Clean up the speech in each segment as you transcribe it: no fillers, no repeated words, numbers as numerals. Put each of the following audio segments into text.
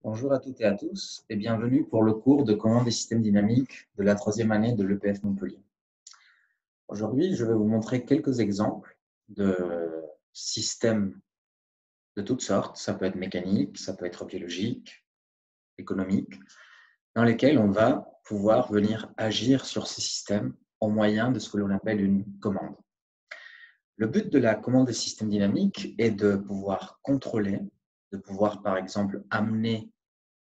Bonjour à toutes et à tous et bienvenue pour le cours de commande des systèmes dynamiques de la troisième année de l'EPF Montpellier. Aujourd'hui, je vais vous montrer quelques exemples de systèmes de toutes sortes. Ça peut être mécanique, ça peut être biologique, économique, dans lesquels on va pouvoir venir agir sur ces systèmes au moyen de ce que l'on appelle une commande. Le but de la commande des systèmes dynamiques est de pouvoir contrôler, de pouvoir par exemple amener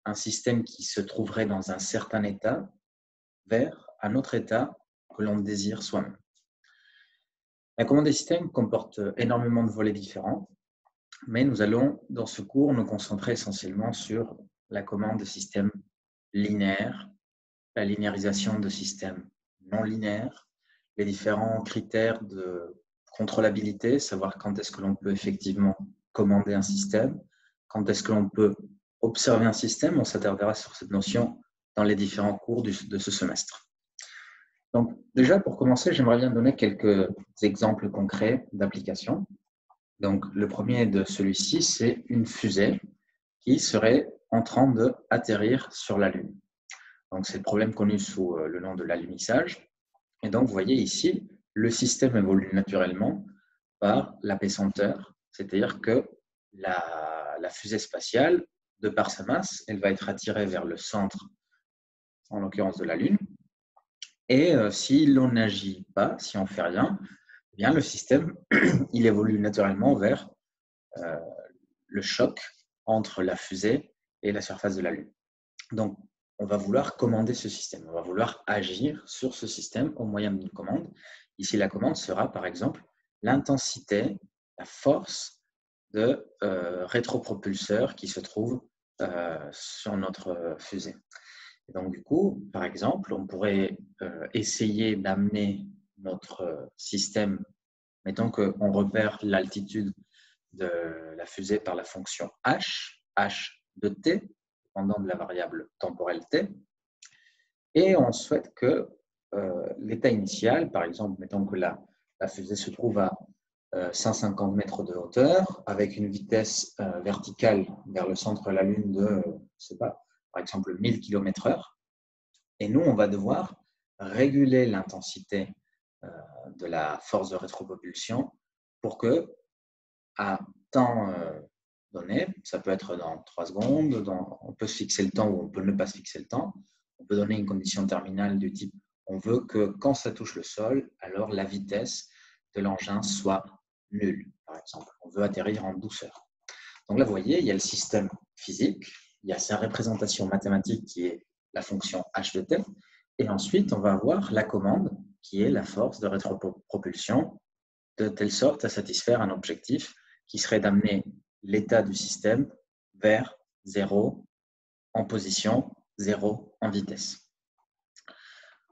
un système qui se trouverait dans un certain état vers un autre état que l'on désire soi-même. La commande des systèmes comporte énormément de volets différents, mais nous allons, dans ce cours, nous concentrer essentiellement sur la commande de systèmes linéaires, la linéarisation de systèmes non linéaires, les différents critères de contrôlabilité, savoir quand est-ce que l'on peut effectivement commander un système, quand est-ce que l'on peut observer un système. On s'attardera sur cette notion dans les différents cours de ce semestre. Donc, déjà, pour commencer, j'aimerais bien donner quelques exemples concrets d'application. Donc, le premier de celui-ci, c'est une fusée qui serait en train d'atterrir sur la Lune. Donc, c'est le problème connu sous le nom de l'alunissage. Et donc, vous voyez ici, le système évolue naturellement par l'apesanteur, c'est-à-dire que la fusée spatiale, de par sa masse, elle va être attirée vers le centre, en l'occurrence de la Lune. Et si l'on n'agit pas, si on ne fait rien, eh bien, le système il évolue naturellement vers le choc entre la fusée et la surface de la Lune. Donc, on va vouloir commander ce système, on va vouloir agir sur ce système au moyen d'une commande. Ici, la commande sera, par exemple, l'intensité, la force de rétropropulseur qui se trouve sur notre fusée. Et donc, du coup, par exemple, on pourrait essayer d'amener notre système, mettons qu'on repère l'altitude de la fusée par la fonction h de t, dépendant de la variable temporelle t, et on souhaite que l'état initial, par exemple, mettons que la fusée se trouve à 150 mètres de hauteur, avec une vitesse verticale vers le centre de la Lune de, je ne sais pas, par exemple 1000 km/h. Et nous, on va devoir réguler l'intensité de la force de rétropropulsion pour que, à temps donné, ça peut être dans 3 secondes, on peut se fixer le temps ou on peut ne pas se fixer le temps, on peut donner une condition terminale du type on veut que quand ça touche le sol, alors la vitesse de l'engin soit nulle, par exemple. On veut atterrir en douceur. Donc là, vous voyez, il y a le système physique, il y a sa représentation mathématique qui est la fonction h de t, et ensuite, on va avoir la commande qui est la force de rétropropulsion, de telle sorte à satisfaire un objectif qui serait d'amener l'état du système vers 0 en position, 0 en vitesse.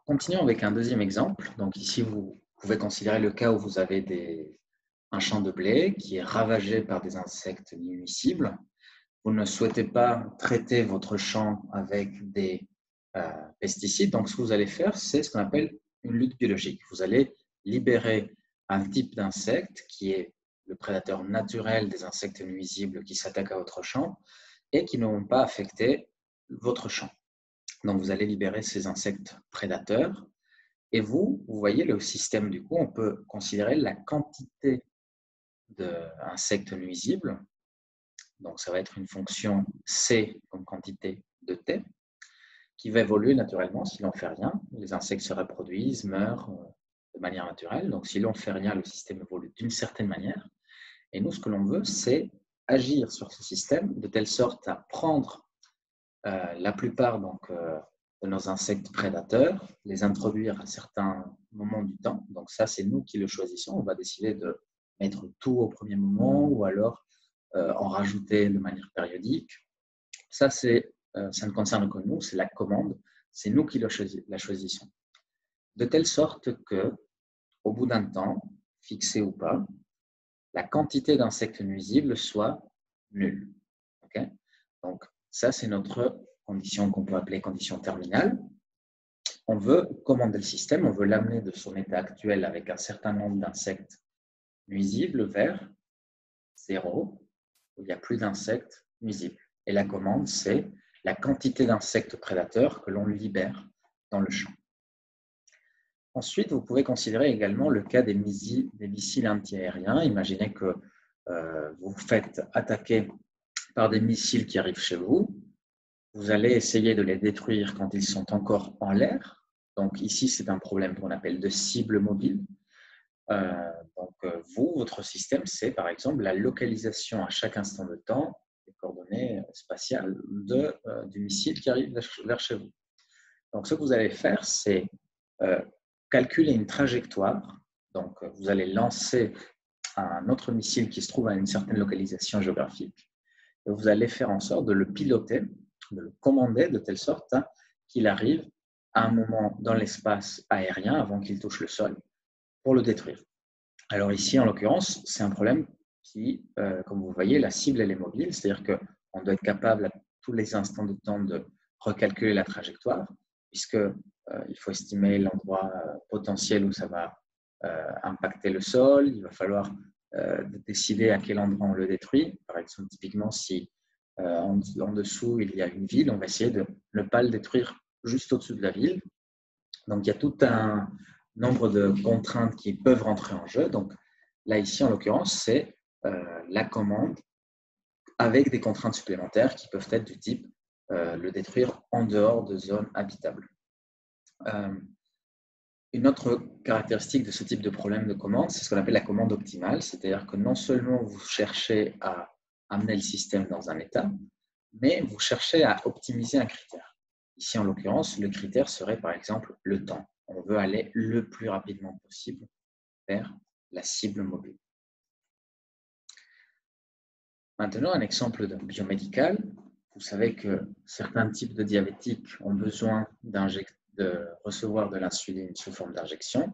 Continuons avec un deuxième exemple. Donc ici, vous pouvez considérer le cas où vous avez un champ de blé qui est ravagé par des insectes nuisibles. Vous ne souhaitez pas traiter votre champ avec des pesticides. Donc, ce que vous allez faire, c'est ce qu'on appelle une lutte biologique. Vous allez libérer un type d'insecte qui est le prédateur naturel des insectes nuisibles qui s'attaquent à votre champ et qui ne vont pas affecter votre champ. Donc, vous allez libérer ces insectes prédateurs. Et vous voyez le système, du coup, on peut considérer la quantité d'insectes nuisibles. Donc, ça va être une fonction C comme quantité de T, qui va évoluer naturellement si l'on ne fait rien. Les insectes se reproduisent, meurent de manière naturelle. Donc, si l'on ne fait rien, le système évolue d'une certaine manière. Et nous, ce que l'on veut, c'est agir sur ce système de telle sorte à prendre la plupart de nos insectes prédateurs, les introduire à certains moments du temps. Donc ça, c'est nous qui le choisissons. On va décider de mettre tout au premier moment ou alors en rajouter de manière périodique. Ça ne concerne que nous, c'est la commande. C'est nous qui la choisissons. De telle sorte que, au bout d'un temps, fixé ou pas, la quantité d'insectes nuisibles soit nulle. Okay? Donc, ça, c'est notre condition qu'on peut appeler condition terminale. On veut commander le système, on veut l'amener de son état actuel avec un certain nombre d'insectes nuisibles vers 0, où il n'y a plus d'insectes nuisibles. Et la commande, c'est la quantité d'insectes prédateurs que l'on libère dans le champ. Ensuite, vous pouvez considérer également le cas des missiles antiaériens. Imaginez que vous vous faites attaquer par des missiles qui arrivent chez vous. Vous allez essayer de les détruire quand ils sont encore en l'air. Donc ici, c'est un problème qu'on appelle de cible mobile. Votre système, c'est par exemple la localisation à chaque instant de temps des coordonnées spatiales du missile qui arrive vers chez vous. Donc ce que vous allez faire, c'est calculer une trajectoire. Donc vous allez lancer un autre missile qui se trouve à une certaine localisation géographique. Et vous allez faire en sorte de le piloter, de le commander de telle sorte qu'il arrive à un moment dans l'espace aérien avant qu'il touche le sol pour le détruire. Alors ici, en l'occurrence, c'est un problème qui, comme vous voyez, la cible elle est mobile, c'est-à-dire qu'on doit être capable à tous les instants de temps de recalculer la trajectoire, puisqu'il faut estimer l'endroit potentiel où ça va impacter le sol, il va falloir décider à quel endroit on le détruit. Par exemple, typiquement, si en dessous il y a une ville, on va essayer de ne pas le détruire juste au-dessus de la ville. Donc il y a tout un nombre de contraintes qui peuvent rentrer en jeu. Donc là, ici, en l'occurrence, c'est la commande avec des contraintes supplémentaires qui peuvent être du type le détruire en dehors de zones habitables. Une autre caractéristique de ce type de problème de commande, c'est ce qu'on appelle la commande optimale, c'est-à-dire que non seulement vous cherchez à amener le système dans un état, mais vous cherchez à optimiser un critère. Ici, en l'occurrence, le critère serait par exemple le temps. On veut aller le plus rapidement possible vers la cible mobile. Maintenant, un exemple biomédical. Vous savez que certains types de diabétiques ont besoin de recevoir de l'insuline sous forme d'injection.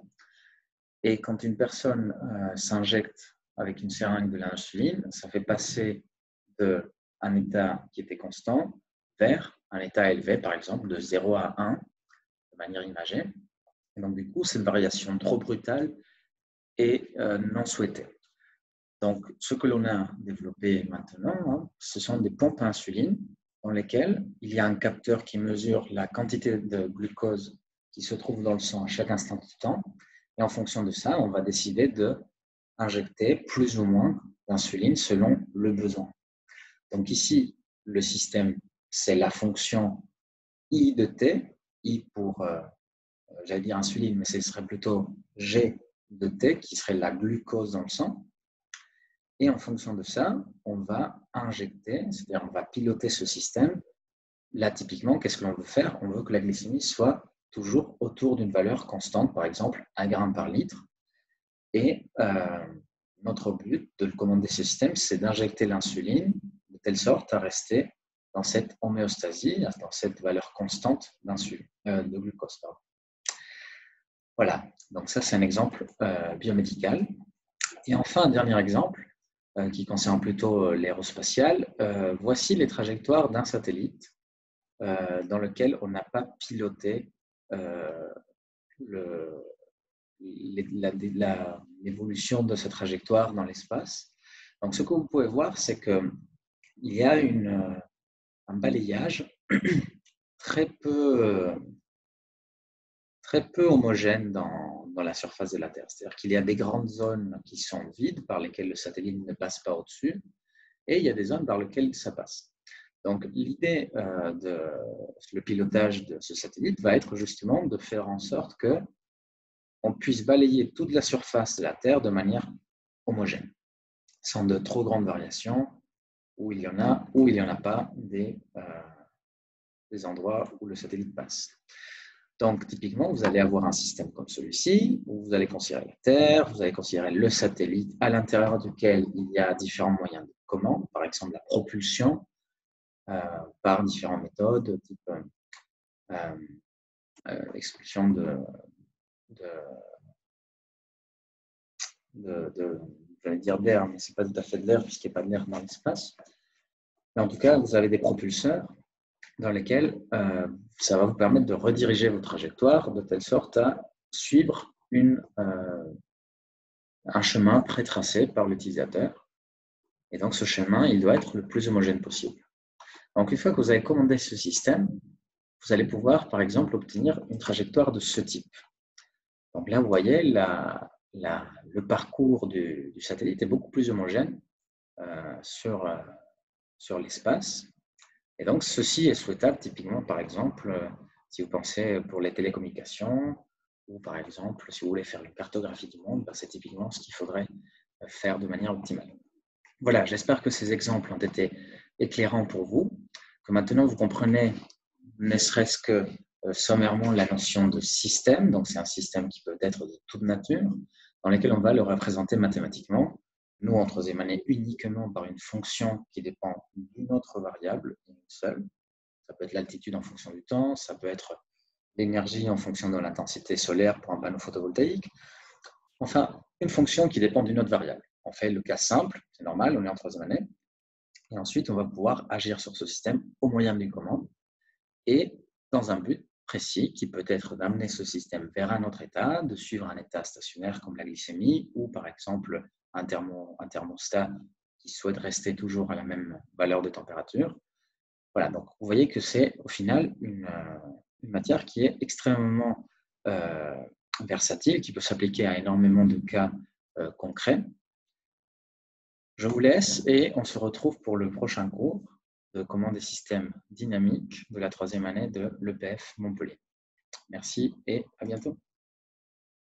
Et quand une personne s'injecte avec une seringue de l'insuline, ça fait passer d'un état qui était constant vers un état élevé, par exemple de 0 à 1, de manière imagée. Et donc, du coup, cette variation trop brutale est non souhaitée. Donc, ce que l'on a développé maintenant, ce sont des pompes à insuline dans lesquelles il y a un capteur qui mesure la quantité de glucose qui se trouve dans le sang à chaque instant de temps. Et en fonction de ça, on va décider d'injecter plus ou moins d'insuline selon le besoin. Donc ici, le système, c'est la fonction I de T, I pour, j'allais dire insuline, mais ce serait plutôt G de T, qui serait la glucose dans le sang. Et en fonction de ça, on va injecter, c'est-à-dire on va piloter ce système. Là, typiquement, qu'est-ce que l'on veut faire? On veut que la glycémie soit toujours autour d'une valeur constante, par exemple 1 gramme par litre. Et notre but de commander ce système, c'est d'injecter l'insuline de telle sorte à rester dans cette homéostasie, dans cette valeur constante de glucose. Voilà, donc ça c'est un exemple biomédical. Et enfin, un dernier exemple qui concerne plutôt l'aérospatial. Voici les trajectoires d'un satellite dans lequel on n'a pas piloté l'évolution de cette trajectoire dans l'espace. Donc, ce que vous pouvez voir, c'est qu'il y a un balayage très peu homogène dans la surface de la Terre. C'est-à-dire qu'il y a des grandes zones qui sont vides, par lesquelles le satellite ne passe pas au-dessus, et il y a des zones par lesquelles ça passe. Donc, l'idée le pilotage de ce satellite va être justement de faire en sorte qu'on puisse balayer toute la surface de la Terre de manière homogène, sans de trop grandes variations, où il y en a pas des endroits où le satellite passe. Donc, typiquement, vous allez avoir un système comme celui-ci, où vous allez considérer la Terre, vous allez considérer le satellite, à l'intérieur duquel il y a différents moyens de commande, par exemple la propulsion, par différentes méthodes, type expulsion j'allais dire d'air, mais ce n'est pas tout à fait de l'air, puisqu'il n'y a pas d'air dans l'espace. Mais en tout cas, vous avez des propulseurs dans lesquels ça va vous permettre de rediriger vos trajectoires de telle sorte à suivre un chemin prétracé par l'utilisateur. Et donc, ce chemin, il doit être le plus homogène possible. Donc, une fois que vous avez commandé ce système, vous allez pouvoir, par exemple, obtenir une trajectoire de ce type. Donc là, vous voyez, le parcours du satellite est beaucoup plus homogène sur l'espace. Et donc, ceci est souhaitable typiquement, par exemple, si vous pensez pour les télécommunications, ou par exemple, si vous voulez faire une cartographie du monde, c'est typiquement ce qu'il faudrait faire de manière optimale. Voilà, j'espère que ces exemples ont été éclairants pour vous, que maintenant vous comprenez, ne serait-ce que sommairement, la notion de système. Donc, c'est un système qui peut être de toute nature, dans lequel on va le représenter mathématiquement. Nous, en troisième année, uniquement par une fonction qui dépend d'une autre variable, une seule. Ça peut être l'altitude en fonction du temps, ça peut être l'énergie en fonction de l'intensité solaire pour un panneau photovoltaïque. Enfin, une fonction qui dépend d'une autre variable. On fait le cas simple, c'est normal, on est en troisième année. Et ensuite, on va pouvoir agir sur ce système au moyen d'une commande et dans un but précis qui peut être d'amener ce système vers un autre état, de suivre un état stationnaire comme la glycémie ou par exemple un thermostat qui souhaite rester toujours à la même valeur de température. Voilà, donc vous voyez que c'est au final une matière qui est extrêmement versatile, qui peut s'appliquer à énormément de cas concrets. Je vous laisse et on se retrouve pour le prochain cours de commande des systèmes dynamiques de la troisième année de l'EPF Montpellier. Merci et à bientôt.